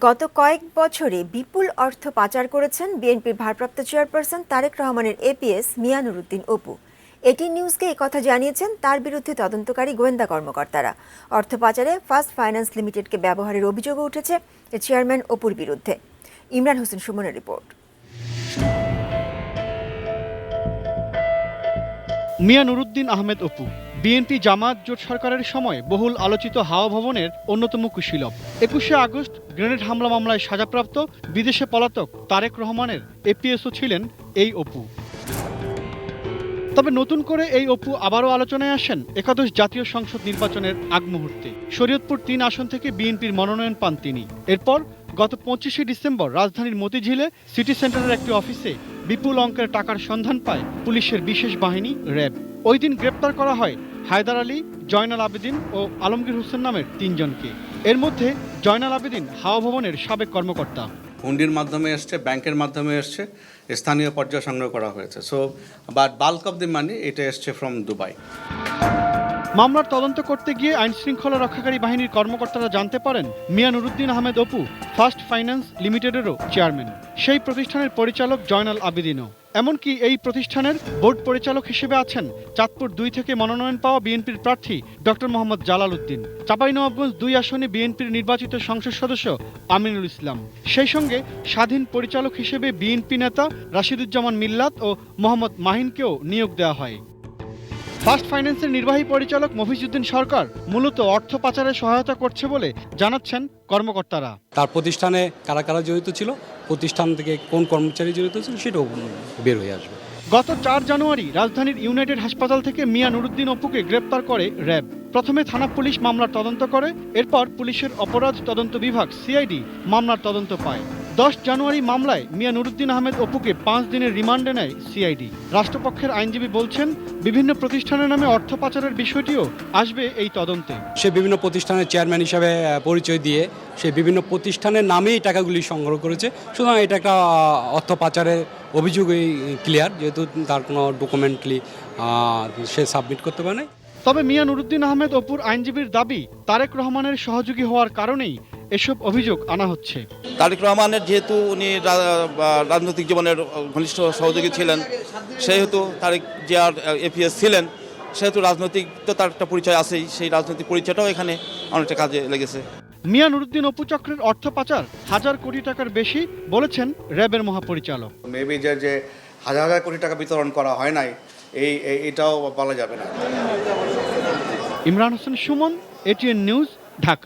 গত কয়েক বছরে বিপুল অর্থ পাচার করেছেন বিএনপির ভারপ্রাপ্ত চেয়ারপারসন তারেক রহমানের এপিএস মিয়া নুরুদ্দিন অপু। এটি নিউজকে একথা জানিয়েছেন তার বিরুদ্ধে তদন্তকারী গোয়েন্দা কর্মকর্তারা। অর্থ পাচারে ফার্স্ট ফাইন্যান্স লিমিটেডকে ব্যবহারের অভিযোগও উঠেছে চেয়ারম্যান অপুর বিরুদ্ধে। ইমরান হোসেন সুমনের রিপোর্ট। মিয়া নুরুদ্দিন আহমেদ অপু বিএনপি জামাত জোট সরকারের সময় বহুল আলোচিত হাওয়া ভবনের অন্যতম কুশীলব। ২১শে আগস্ট গ্রেনেড হামলা মামলায় সাজাপ্রাপ্ত বিদেশে পলাতক তারেক রহমানের এপিএসও ছিলেন এই অপু। তবে নতুন করে এই অপু আবারও আলোচনায় আসেন একাদশ জাতীয় সংসদ নির্বাচনের আগ মুহূর্তে। শরীয়তপুর ৩ আসন থেকে বিএনপির মনোনয়ন পান তিনি। এরপর গত ২৫শে ডিসেম্বর রাজধানীর মতিঝিলে সিটি সেন্টারের একটি অফিসে বিপুল অঙ্কের টাকার সন্ধান পায় পুলিশের বিশেষ বাহিনী র্যাব। ওই দিন গ্রেপ্তার করা হয় হায়দার আলী, জয়নাল আবেদিন ও আলমগীর হোসেন নামের ৩ জনকে। এর মধ্যে জয়নাল আবেদিন হাওয়া ভবনের সাবেক কর্মকর্তা। হুন্ডির মাধ্যমে এসছে, ব্যাংকের মাধ্যমে এসছে, স্থানীয় পর্যায়ে সংগ্রহ করা হয়েছে। So but bulk of the money এটা এসছে ফ্রম দুবাই। মামলার তদন্ত করতে গিয়ে আইন শৃঙ্খলা রক্ষাকারী বাহিনীর কর্মকর্তারা জানতে পারেন মিয়া নুরুদ্দিন আহমেদ অপু ফার্স্ট ফাইন্যান্স লিমিটেডেরও চেয়ারম্যান। সেই প্রতিষ্ঠানের পরিচালক জয়নাল আবেদিনও। এমনকি এই প্রতিষ্ঠানের বোর্ড পরিচালক হিসেবে আছেন চাঁদপুর ২ থেকে মনোনয়ন পাওয়া বিএনপির প্রার্থী ডক্টর মোহাম্মদ জালাল উদ্দিন। চাঁপাইনবাবগঞ্জ ২ আসনে বিএনপির নির্বাচিত সংসদ সদস্য আমিনুল ইসলাম। সেই সঙ্গে স্বাধীন পরিচালক হিসেবে বিএনপি নেতা রাশিদুজ্জামান মিল্লাত ও মোহাম্মদ মাহিনকেও নিয়োগ দেওয়া হয়। ফার্স্ট ফাইন্যান্সের নির্বাহী পরিচালক মফিজউদ্দিন সরকার মূলত অর্থ পাচারে সহায়তা করছে বলে জানাচ্ছেন কর্মকর্তারা। তার প্রতিষ্ঠানে কারা কারা জড়িত ছিল, প্রতিষ্ঠান থেকে কোন কর্মচারী জড়িত ছিল সেটাও বের হয়ে আসবে। গত ৪ জানুয়ারি রাজধানীর ইউনাইটেড হাসপাতাল থেকে মিয়া নুরুদ্দিন অপুকে গ্রেপ্তার করে র্যাব। প্রথমে থানা পুলিশ মামলার তদন্ত করে, এরপর পুলিশের অপরাধ তদন্ত বিভাগ সিআইডি মামলার তদন্ত পায়। ১০ জানুয়ারি মামলায় মিয়া নুরুদ্দিন আহমেদ অপুকে ৫ দিনের রিমান্ডে নেয় সিআইডি। রাষ্ট্রপক্ষের আইনজীবী বলছেন বিভিন্ন প্রতিষ্ঠানের নামে অর্থ পাচারের বিষয়টিও আসবে এই তদন্তে। সে বিভিন্ন প্রতিষ্ঠানের চেয়ারম্যান হিসাবে পরিচয় দিয়ে সে বিভিন্ন প্রতিষ্ঠানের নামেই টাকাগুলি সংগ্রহ করেছে। সুতরাং এটা একটা অর্থ পাচারের অভিযোগই ক্লিয়ার, যেহেতু তার কোনো ডকুমেন্টলি সে সাবমিট করতে পারে নাই। তবে মিয়া নুরুদ্দিন আহমেদ অপুর আইনজীবীর দাবি তারেক রহমানের সহযোগী হওয়ার কারণেই এসব অভিযোগ আনা হচ্ছে। তারেক রহমানের যেহেতু উনি রাজনৈতিক জীবনের ঘনিষ্ঠ সহযোগী ছিলেন, সেহেতু তারেক জিয়ার এপিএস ছিলেন, সেহেতু রাজনৈতিক তো তার একটা পরিচয় আছেই, সেই রাজনৈতিক পরিচয়টাও এখানে অনেকটা কাজে লেগেছে। মিয়া নুরুদ্দিন অপু চক্রের অর্থ পাচার ১০০০ কোটি টাকার বেশি বলেছেন র্যাবের মহাপরিচালক। মেবি যে হাজার হাজার কোটি টাকা বিতরণ করা হয় নাই, এটাও বলা যাবে না। Imran Hossain Suman, ATN news, Dhaka.